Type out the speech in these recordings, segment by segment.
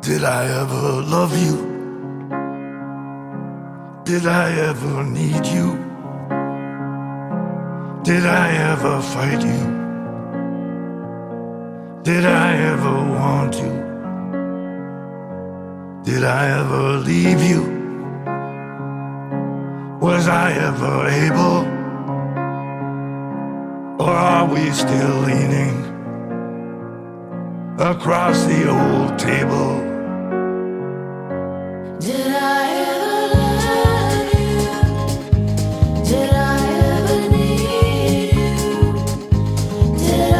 Did I ever love you? Did I ever need you? Did I ever fight you? Did I ever want you? Did I ever leave you? Was I ever able? Or are we still leaning across the old table? Did I ever love you? Did I ever need you? Did I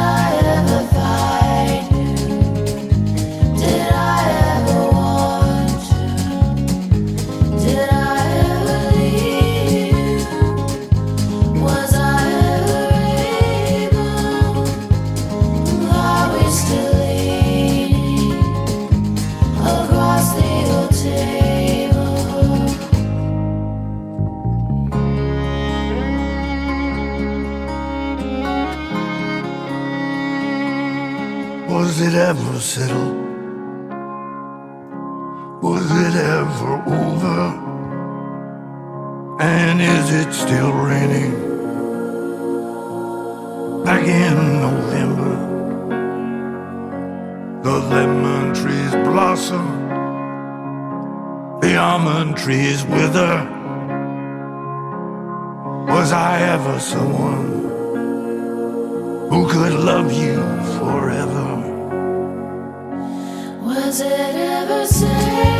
ever fight you? Did I ever want you? Did I ever leave you? Was I ever able? Are we still leaning across the old table? Was it ever settled? Was it ever over? And is it still raining back in November? The lemon trees blossom, the almond trees wither. Was I ever someone who could love you forever? Was it ever said?